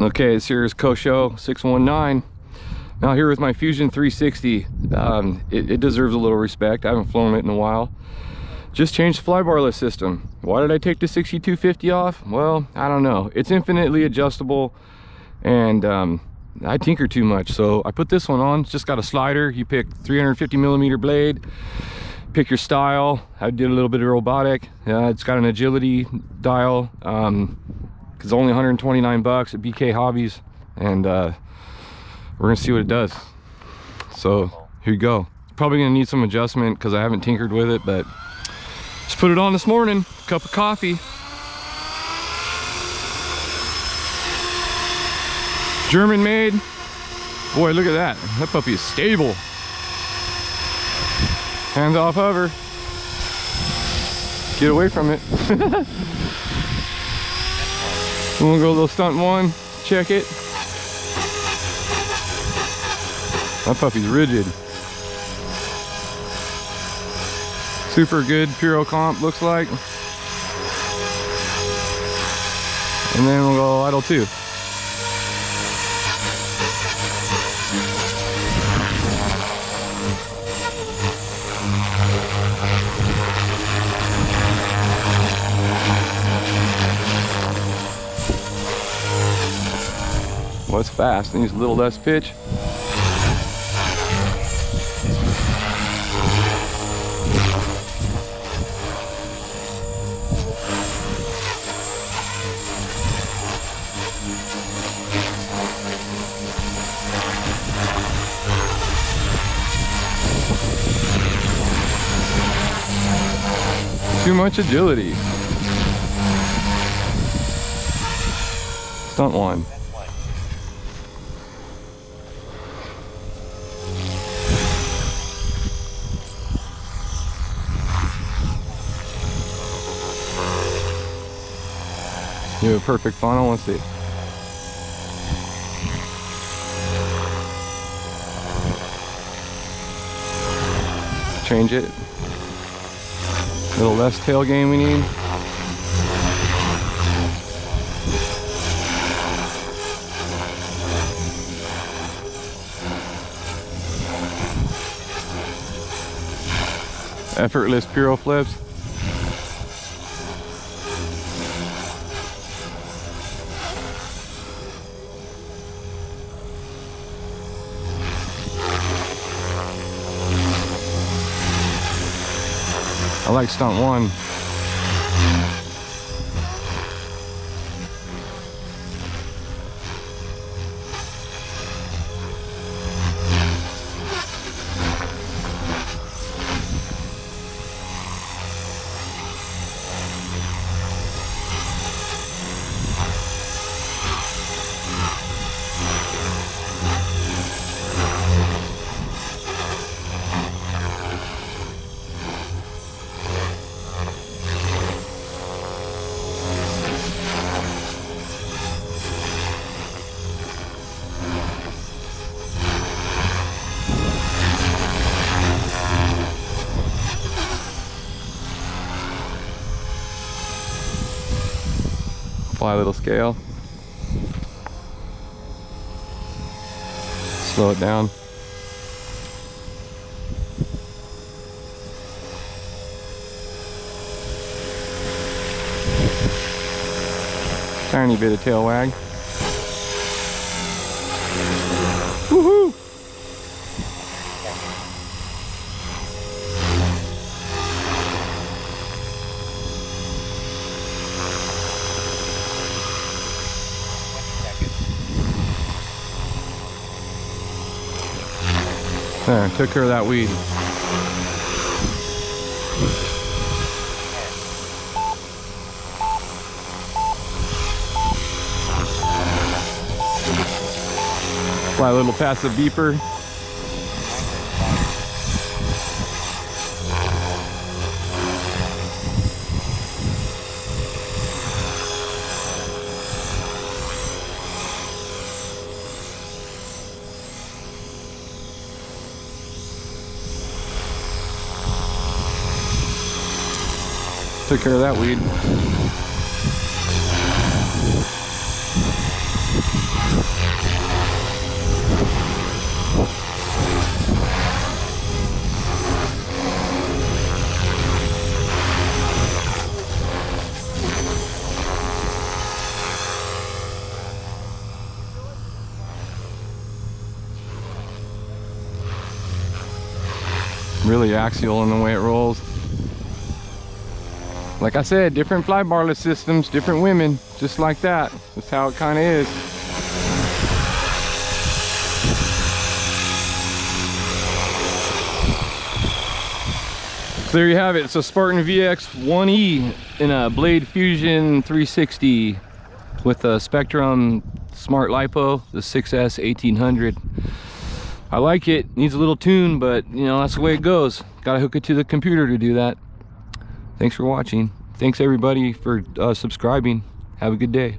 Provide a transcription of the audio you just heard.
Okay, this here is Kosho 619. Now here with my Fusion 360. It deserves a little respect. I haven't flown it in a while. Just changed the Flybarless system. Why did I take the 6250 off? Well, I don't know. It's infinitely adjustable, and I tinker too much. So I put this one on. It's just got a slider. You pick 350mm blade. Pick your style. I did a little bit of robotic. It's got an agility dial. It's only 129 bucks at BK Hobbies, and we're gonna see what it does. So here you go. It's probably gonna need some adjustment because I haven't tinkered with it, but just put it on this morning. Cup of coffee. German made. Boy, look at that. That puppy is stable. Hands off hover. Get away from it. We'll go a little stunt one. Check it. That puppy's rigid. Super good Puro comp, looks like. And then we'll go idle 2. Well, it's fast. It needs a little less pitch. Too much agility. Stunt one. You have a perfect funnel. Let's see. Change it. A little less tail gain we need. Effortless Puro flips. I like stunt one. Apply a little scale. Slow it down. Tiny bit of tail wag. Woohoo! There, took care of that weed. Apply a little passive beeper. Took care of that weed. really axial in the way it rolls. Like I said, different flybarless systems, different women, just like that. That's how it kind of is. So there you have it. It's a Spartan VX1e in a Blade Fusion 360 with a Spectrum Smart Lipo, the 6S 1800. I like it. Needs a little tune, but you know, that's the way it goes. Gotta hook it to the computer to do that. Thanks for watching. Thanks everybody for subscribing. Have a good day.